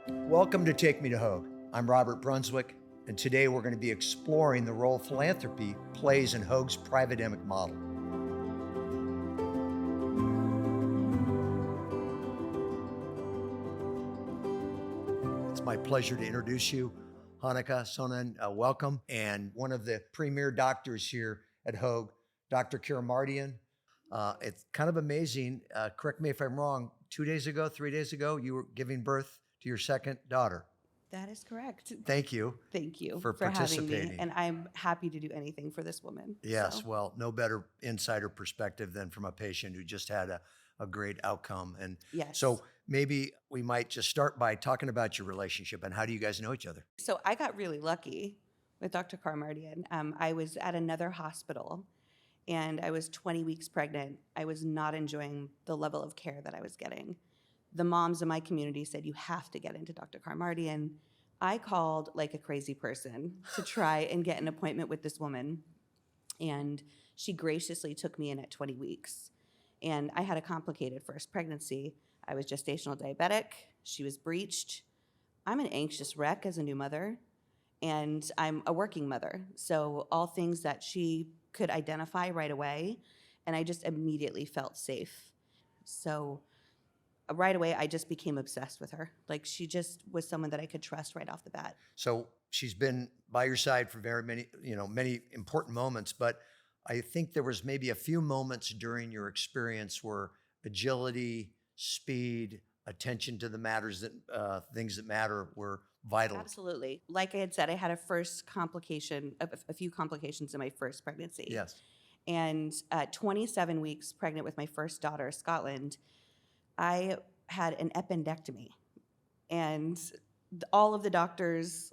Welcome to Take Me to Hoag. I'm Robert Brunswick, and today we're going to be exploring the role philanthropy plays in Hoag's privademic model. It's my pleasure to introduce you, Hanneke Sohnen. Welcome, and one of the premier doctors here at Hoag, Dr. Karamardian. It's kind of amazing. Correct me if I'm wrong. 3 days ago, you were giving birth to your second daughter. That is correct. Thank you. Thank you for having participating. me. And I'm happy to do anything for this woman. Yes, so. well, no better insider perspective than from a patient who just had a great outcome. And Yes. So maybe we might just start by talking about your relationship and how do you guys know each other? So I got really lucky with Dr. Karamardian. I was at another hospital and I was 20 weeks pregnant. I was not enjoying the level of care that I was getting. The moms in my community said, you have to get into Dr. Karamardian. I called like a crazy person to try and get an appointment with this woman. And she graciously took me in at 20 weeks. And I had a complicated first pregnancy. I was gestational diabetic. She was breached. I'm an anxious wreck as a new mother, and I'm a working mother. So all things that she could identify right away, and I just immediately felt safe. So right away, I just became obsessed with her. Like, she just was someone that I could trust right off the bat. So she's been by your side for very many important moments, but I think there was maybe a few moments during your experience where agility, speed, attention to the matters that things that matter were vital. Absolutely. Like I had said, I had a few complications in my first pregnancy. Yes. And 27 weeks pregnant with my first daughter, Scotland, I had an appendectomy. And all of the doctors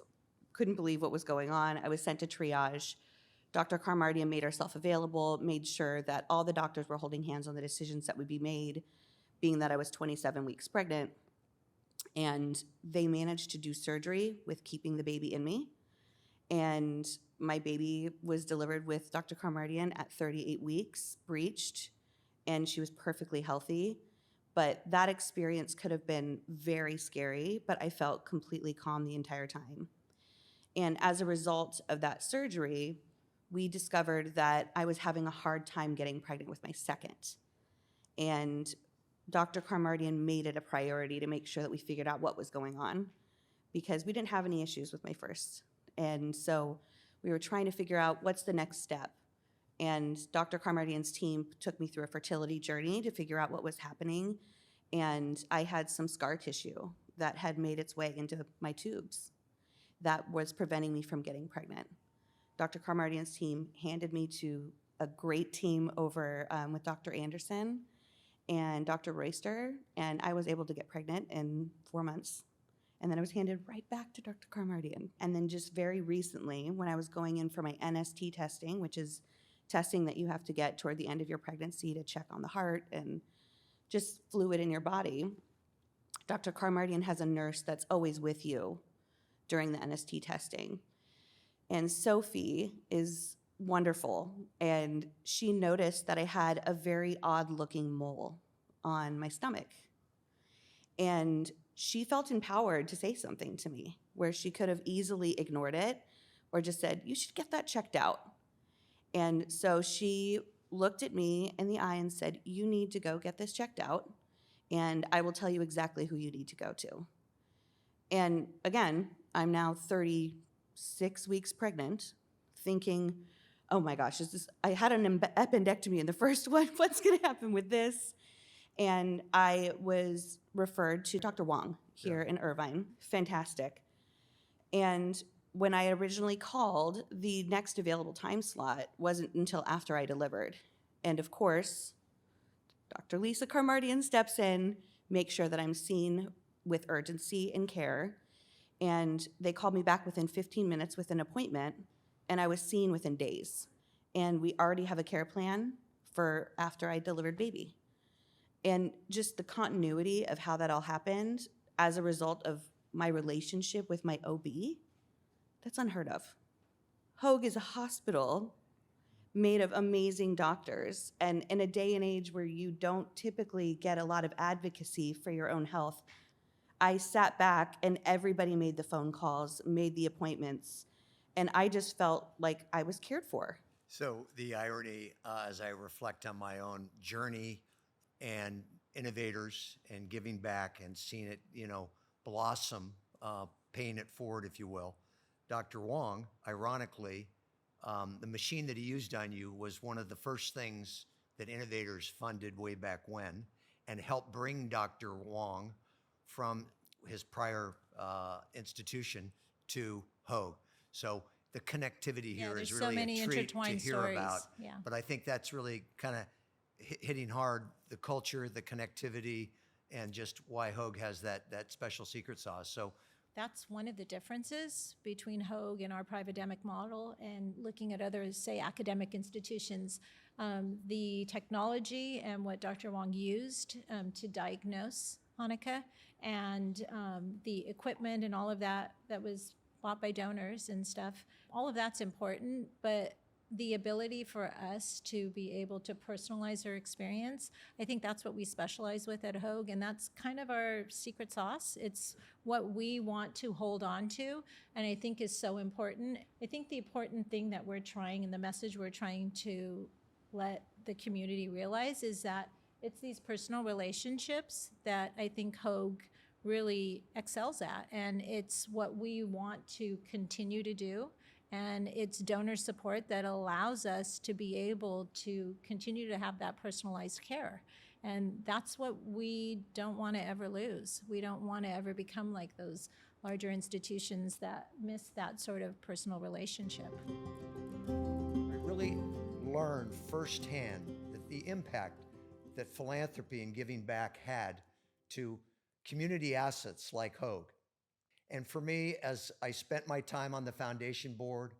couldn't believe what was going on. I was sent to triage. Dr. Karamardian made herself available, made sure that all the doctors were holding hands on the decisions that would be made, being that I was 27 weeks pregnant. And they managed to do surgery with keeping the baby in me. And my baby was delivered with Dr. Karamardian at 38 weeks, breached, and she was perfectly healthy. But that experience could have been very scary, but I felt completely calm the entire time. And as a result of that surgery, we discovered that I was having a hard time getting pregnant with my second. And Dr. Karamardian made it a priority to make sure that we figured out what was going on, because we didn't have any issues with my first. And so we were trying to figure out what's the next step. And Dr. Karamardian's team took me through a fertility journey to figure out what was happening. And I had some scar tissue that had made its way into my tubes that was preventing me from getting pregnant. Dr. Karamardian's team handed me to a great team over with Dr. Anderson and Dr. Royster, and I was able to get pregnant in 4 months. And then I was handed right back to Dr. Karamardian. And then just very recently, when I was going in for my NST testing, which is testing that you have to get toward the end of your pregnancy to check on the heart and just fluid in your body, Dr. Karamardian has a nurse that's always with you during the NST testing. And Sophie is wonderful, and she noticed that I had a very odd-looking mole on my stomach. And she felt empowered to say something to me, where she could have easily ignored it or just said, you should get that checked out. And so she looked at me in the eye and said, you need to go get this checked out, and I will tell you exactly who you need to go to. And again, I'm now 36 weeks pregnant, thinking, oh my gosh, I had an appendectomy in the first one. What's going to happen with this? And I was referred to Dr. Wong here in Irvine. Fantastic. And when I originally called, the next available time slot wasn't until after I delivered. And of course, Dr. Lisa Karamardian steps in, makes sure that I'm seen with urgency and care. And they called me back within 15 minutes with an appointment, and I was seen within days. And we already have a care plan for after I delivered baby. And just the continuity of how that all happened as a result of my relationship with my OB, that's unheard of. Hoag is a hospital made of amazing doctors, and in a day and age where you don't typically get a lot of advocacy for your own health, I sat back and everybody made the phone calls, made the appointments, and I just felt like I was cared for. So the irony, as I reflect on my own journey and innovators and giving back and seeing it, blossom, paying it forward, if you will. Dr. Wong, ironically, the machine that he used on you was one of the first things that innovators funded way back when, and helped bring Dr. Wong from his prior institution to Hoag. So the connectivity Yeah, here is there's so really many a treat to intertwined hear stories. about. Yeah. But I think that's really kind of hitting hard the culture, the connectivity, and just why Hoag has that special secret sauce. So That's one of the differences between Hoag and our privademic model and looking at other, say, academic institutions. The technology and what Dr. Wong used to diagnose Hanneke, and the equipment and all of that was bought by donors and stuff, all of that's important, but the ability for us to be able to personalize our experience, I think that's what we specialize with at Hoag, and that's kind of our secret sauce. It's what we want to hold on to, and I think is so important. I think the important thing that we're trying, and the message we're trying to let the community realize, is that it's these personal relationships that I think Hoag really excels at, and it's what we want to continue to do. And it's donor support that allows us to be able to continue to have that personalized care. And that's what we don't want to ever lose. We don't want to ever become like those larger institutions that miss that sort of personal relationship. I really learned firsthand that the impact that philanthropy and giving back had to community assets like Hoag. And for me, as I spent my time on the foundation board,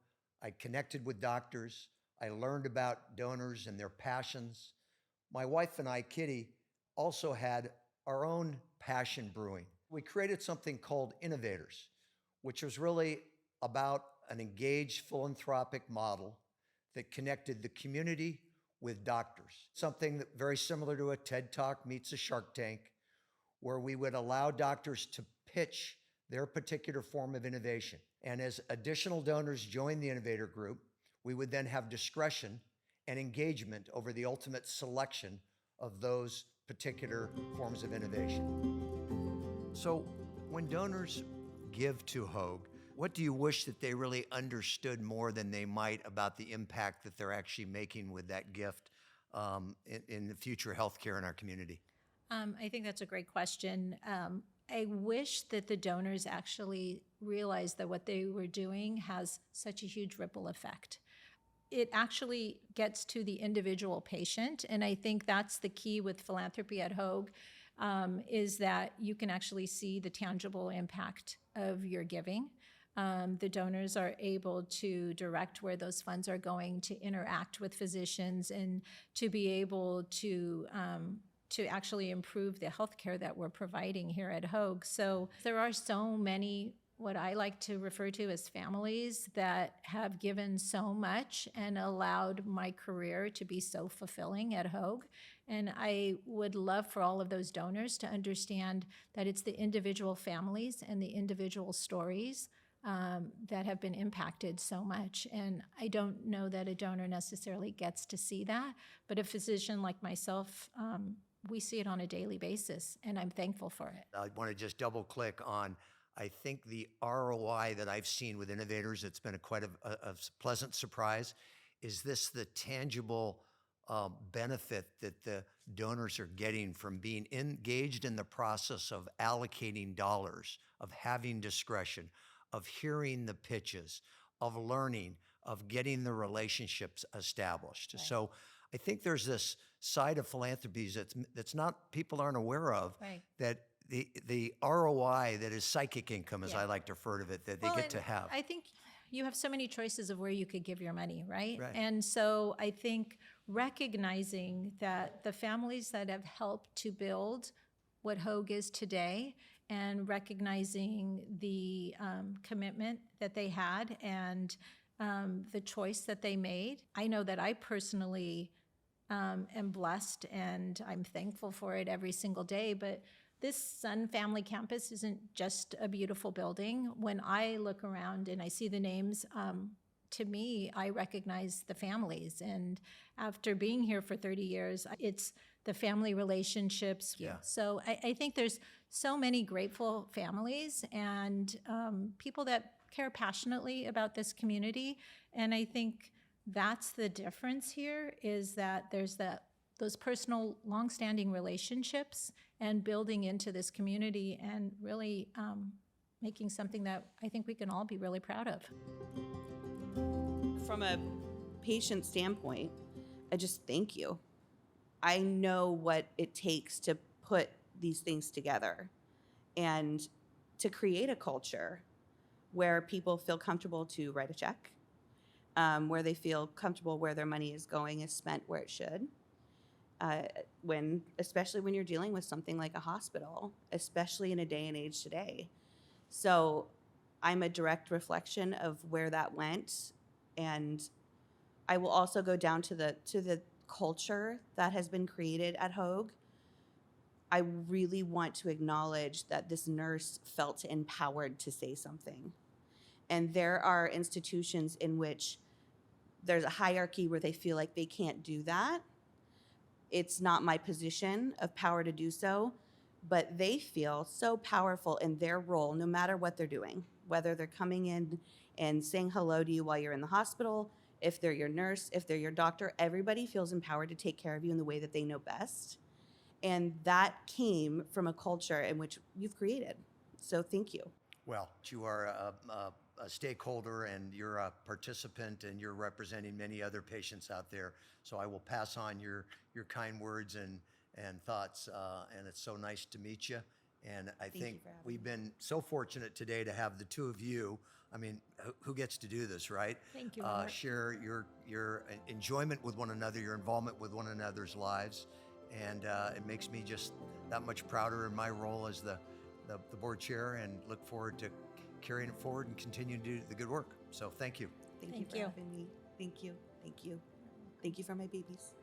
I connected with doctors, I learned about donors and their passions. My wife and I, Kitty, also had our own passion brewing. We created something called Innovators, which was really about an engaged philanthropic model that connected the community with doctors. Something that very similar to a TED Talk meets a Shark Tank, where we would allow doctors to pitch their particular form of innovation. And as additional donors joined the innovator group, we would then have discretion and engagement over the ultimate selection of those particular forms of innovation. So when donors give to Hoag, what do you wish that they really understood more than they might about the impact that they're actually making with that gift in the future healthcare in our community? I think that's a great question. I wish that the donors actually realized that what they were doing has such a huge ripple effect. It actually gets to the individual patient, and I think that's the key with philanthropy at Hoag, is that you can actually see the tangible impact of your giving. The donors are able to direct where those funds are going, to interact with physicians, and to be able to actually improve the healthcare that we're providing here at Hoag. So there are so many, what I like to refer to as families, that have given so much and allowed my career to be so fulfilling at Hoag. And I would love for all of those donors to understand that it's the individual families and the individual stories that have been impacted so much. And I don't know that a donor necessarily gets to see that, but a physician like myself, we see it on a daily basis, and I'm thankful for it. I want to just double click on, I think the ROI that I've seen with innovators, it's been quite a pleasant surprise. Is this the tangible benefit that the donors are getting from being engaged in the process of allocating dollars, of having discretion, of hearing the pitches, of learning, of getting the relationships established? Right. So I think there's this side of philanthropies that's not, people aren't aware of, Right. that the ROI that is psychic income, as I like to refer to it, that they get to have. I think you have so many choices of where you could give your money, right? Right. And so I think recognizing that the families that have helped to build what Hoag is today, and recognizing the commitment that they had, and the choice that they made. I know that I personally am blessed, and I'm thankful for it every single day, but this Sun Family Campus isn't just a beautiful building. When I look around and I see the names, to me, I recognize the families. And after being here for 30 years, it's the family relationships. Yeah. So I think there's so many grateful families and people that care passionately about this community. And I think that's the difference here, is that there's those personal, longstanding relationships and building into this community and really making something that I think we can all be really proud of. From a patient standpoint, I just thank you. I know what it takes to put these things together and to create a culture where people feel comfortable to write a check, where they feel comfortable where their money is going is spent where it should. Especially when you're dealing with something like a hospital, especially in a day and age today. So I'm a direct reflection of where that went. And I will also go down to the culture that has been created at Hoag. I really want to acknowledge that this nurse felt empowered to say something. And there are institutions in which there's a hierarchy where they feel like they can't do that. It's not my position of power to do so, but they feel so powerful in their role, no matter what they're doing, whether they're coming in and saying hello to you while you're in the hospital, if they're your nurse, if they're your doctor, everybody feels empowered to take care of you in the way that they know best. And that came from a culture in which you've created. So thank you. Well, you are a stakeholder and you're a participant and you're representing many other patients out there. So I will pass on your kind words and thoughts. And it's so nice to meet you. And I think we've been so fortunate today to have the two of you. I mean, who gets to do this, right? Thank you, Robert. Share your enjoyment with one another, your involvement with one another's lives. And it makes me just that much prouder in my role as the board chair, and look forward to carrying it forward and continuing to do the good work. So thank you. Thank you for having me. Thank you. Thank you. Thank you for my babies.